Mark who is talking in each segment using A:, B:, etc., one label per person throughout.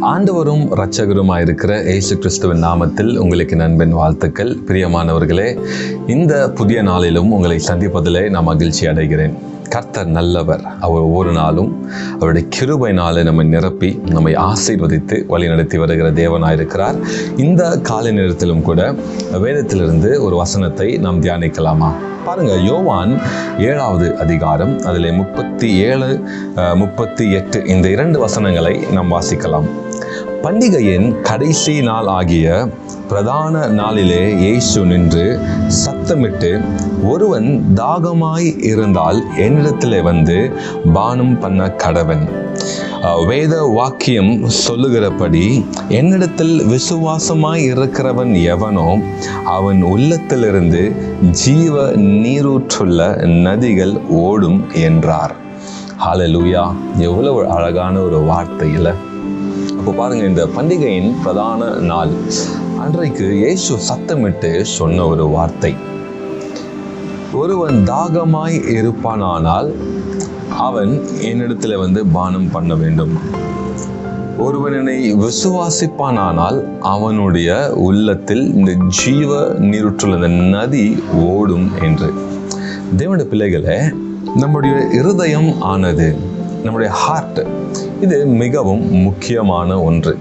A: ஆண்டவரும் இரட்சகருமாயிருக்கிற இயேசு கிறிஸ்துவின் நாமத்தில் உங்களுக்கு நண்பன் வாழ்த்துக்கள். பிரியமானவர்களே, இந்த புதிய நாளிலும் உங்களை சந்திப்பதிலே நான் மகிழ்ச்சி அடைகிறேன். கர்த்தர் நல்லவர். அவர் ஒவ்வொரு நாளும் அவருடைய கிருபையினாலே நம்மை நிரப்பி நம்மை ஆசீர்வதித்து வழி நடத்தி வருகிற தேவனாயிருக்கிறார். இந்த காலை நேரத்திலும் கூட வேதத்திலிருந்து ஒரு வசனத்தை நாம் தியானிக்கலாமா? பாருங்க, யோவான் 7வது அதிகாரம் அதில் 37, 38 இந்த 2 வசனங்களை நாம் வாசிக்கலாம். பண்டிகையின் கடைசி நாள் ஆகிய பிரதான நாளிலே இயேசு நின்று சத்தமிட்டு, ஒருவன் தாகமாய் இருந்தால் என்னிடத்திலே வந்து பானம் பண்ண கடவன். வேத வாக்கியம் சொல்லுகிறபடி, என்னிடத்தில் விசுவாசமாய் இருக்கிறவன் எவனோ அவன் உள்ளத்திலிருந்து ஜீவ நீரூற்றுள்ள நதிகள் ஓடும் என்றார். ஹல்லேலூயா! எவ்வளவு அழகான ஒரு வார்த்தை இல்லை? அப்போ பாருங்க, இந்த பண்டிகையின் பிரதான நாள் அன்றைக்கு இயேசு சத்தமிட்டு சொன்ன ஒரு வார்த்தை, ஒருவன் தாகமாய் இருப்பானானால் அவன் என்னிடத்துல வந்து பானம் பண்ண வேண்டும். ஒருவனை விசுவாசிப்பானால் அவனுடைய உள்ளத்தில் இந்த ஜீவ நீரூற்றுள்ள இந்த நதி ஓடும் என்று. தேவனுடைய பிள்ளைகளே, நம்முடைய இருதயம் ஆனது, நம்முடைய ஹார்ட், இது மிகவும் முக்கியமான ஒன்று.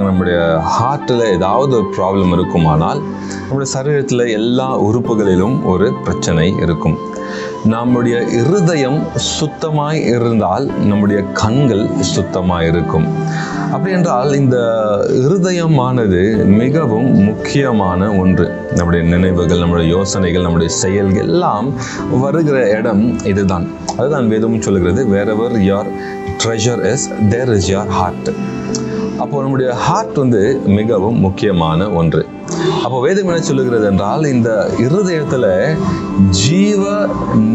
A: நம்முடைய ஹார்ட்டில் ஏதாவது ஒரு ப்ராப்ளம் இருக்குமானால் நம்முடைய சரீரத்தில் எல்லா உறுப்புகளிலும் ஒரு பிரச்சனை இருக்கும். நம்முடைய இருதயம் சுத்தமாய் இருந்தால் நம்முடைய கண்கள் சுத்தமாய் இருக்கும். அப்படி என்றால் இந்த இருதயமானது மிகவும் முக்கியமான ஒன்று. நம்முடைய நினைவுகள், நம்முடைய யோசனைகள், நம்முடைய செயல்கள் எல்லாம் வருகிற இடம் இதுதான். அதுதான் வேதமும் சொல்லுகிறது, wherever your treasure is, there is your heart. அப்போ நம்முடைய ஹார்ட் வந்து மிகவும் முக்கியமான ஒன்று. அப்போ வேதம் என்ன சொல்லுகிறது என்றால், இந்த இருதயத்துல ஜீவ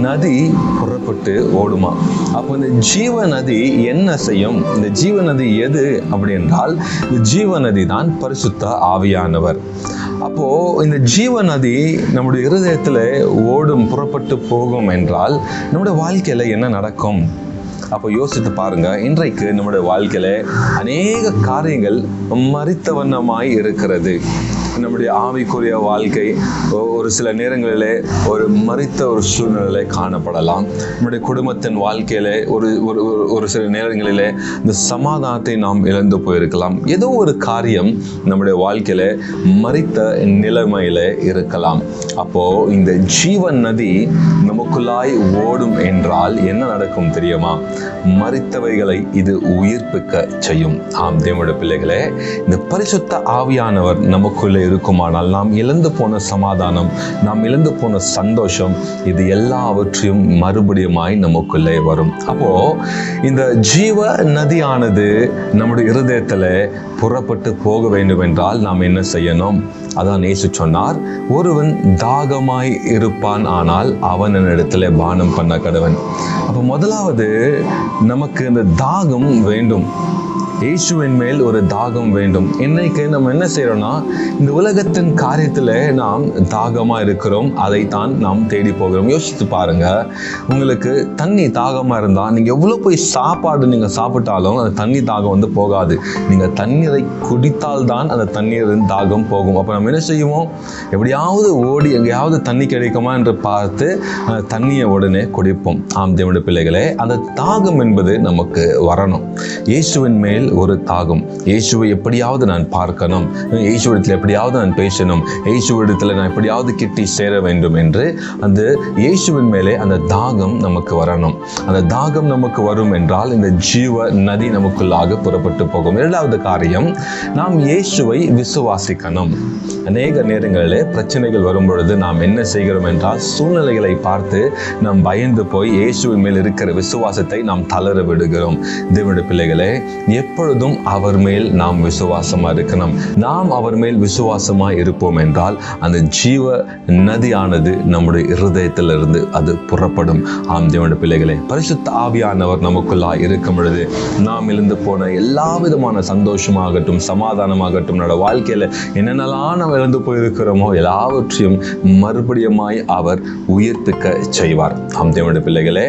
A: நதி புறப்பட்டு ஓடுமா. அப்போ இந்த ஜீவ நதி என்ன செய்யும்? இந்த ஜீவ நதி எது அப்படி என்றால், இந்த ஜீவ நதி தான் பரிசுத்த ஆவியானவர். அப்போ இந்த ஜீவ நதி நம்முடைய இருதயத்துல ஓடும், புறப்பட்டு போகும் என்றால் நம்முடைய வாழ்க்கையில என்ன நடக்கும்? அப்போ யோசித்து பாருங்க. இன்றைக்கு நம்முடைய வாழ்க்கையில அநேக காரியங்கள் மரித்தவண்ணமாய் இருக்கிறது. நம்முடைய ஆவிக்குரிய வாழ்க்கை ஒரு சில நேரங்களிலே ஒரு மரித்த ஒரு சூழ்நிலை காணப்படலாம். நம்முடைய குடும்பத்தின் வாழ்க்கையிலே ஒரு சில நேரங்களிலே இந்த சமாதானத்தை நாம் இழந்து போயிருக்கலாம். ஏதோ ஒரு காரியம் நம்முடைய வாழ்க்கையில மரித்த நிலைமையில இருக்கலாம். அப்போ இந்த ஜீவன் நதி நமக்குள்ளாய் ஓடும் என்றால் என்ன நடக்கும் தெரியுமா? மரித்தவைகளை இது உயிர்ப்பிக்க செய்யும். ஆம் தேவனுடைய பிள்ளைகளே, இந்த பரிசுத்த ஆவியானவர் நமக்குள்ளே இருக்குமானால் நாம் இழந்து போன சமாதானம், நாம் இழந்து போன சந்தோஷம், இது எல்லாவற்றையும் மறுபடியுமாய் நமக்குள்ளே வரும். அப்போ இந்த ஜீவ நதியானது நம்முடைய இருதயத்துல புறப்பட்டு போக வேண்டும் என்றால் நாம் என்ன செய்யணும்? அதான் இயேசு சொன்னார், ஒருவன் தாகமாய் இருப்பான் ஆனால் அவன் இடத்துல பானம் பண்ண கடவன். அப்போ முதலாவது நமக்கு இந்த தாகம் வேண்டும். இயேசுவின் மேல் ஒரு தாகம் வேண்டும். இன்னைக்கு நம்ம என்ன செய்யறோம்னா, இந்த உலகத்தின் காரியத்துல நாம் தாகமா இருக்கிறோம், அதைத்தான் நாம் தேடி போகிறோம். யோசித்து பாருங்க, உங்களுக்கு தண்ணி தாகமா இருந்தா நீங்க எவ்வளவு போய் சாப்பாடு நீங்க சாப்பிட்டாலும் அந்த தண்ணி தாகம் வந்து போகாது. நீங்க தண்ணீரை குடித்தால் தான் அந்த தண்ணீரின் தாகம் போகும். அப்ப நம்ம என்ன செய்வோம்? எப்படியாவது ஓடி எங்கேயாவது தண்ணி கிடைக்குமா என்று பார்த்து அந்த தண்ணியை உடனே குடிப்போம். ஆம் தேவனுடைய பிள்ளைகளே, அந்த தாகம் என்பது நமக்கு வரணும். இயேசுவின் மேல் ஒரு தாகம். இயேசுவை எப்படியாவது நான் பார்க்கணும், இயேசுவிடத்தில் எப்படியாவது நான் பேசணும், இயேசுவிடத்தில் நான் எப்படியாவது கிட்டி சேர வேண்டும் என்று அந்த இயேசுவின் மேலே அந்த தாகம் நமக்கு வரணும். அந்த தாகம் நமக்கு வரும் என்றால் இந்த ஜீவ நதி நமக்குள்ளாக புறப்பட்டு போகும். இரண்டாவது காரியம், நாம் இயேசுவை விசுவாசிக்கணும். அநேக நேரங்களிலே பிரச்சனைகள் வரும் பொழுது நாம் என்ன செய்கிறோம் என்றால், சூழ்நிலைகளை பார்த்து நாம் பயந்து போய் இயேசுவின் மேல் இருக்கிற விசுவாசத்தை நாம் தளர விடுகிறோம். தேவனுடைய பிள்ளைகளே, எப்பொழுதும் அவர் மேல் நாம் விசுவாசமா இருக்கணும். நாம் அவர் மேல் விசுவாசமா இருப்போம் என்றால் அந்த ஜீவ நதியானது நம்முடைய இருதயத்திலிருந்து அது புறப்படும். ஆம் தேவனுடைய பிள்ளைகளே, பரிசுத்த ஆவியானவர் நமக்குள்ளா இருக்கும் பொழுது நாம் இழந்து போன எல்லா விதமான சந்தோஷமாகட்டும், சமாதானமாகட்டும், நம்மளோட வாழ்க்கையில என்னென்னலாம் நாம் இழந்து போயிருக்கிறோமோ எல்லாவற்றையும் மறுபடியுமாய் அவர் உயிர்ப்பிக்க செய்வார். ஆம் தேவனுடைய பிள்ளைகளே,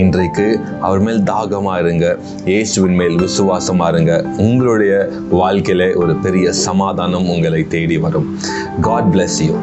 A: இன்றைக்கு அவர் மேல் தாகமா இருங்க, இயேசுவின் மேல் விசுவாசமா மாறுங்க. உங்களுடைய வாழ்க்கையில ஒரு பெரிய சமாதானம் உங்களை தேடி வரும். God bless you.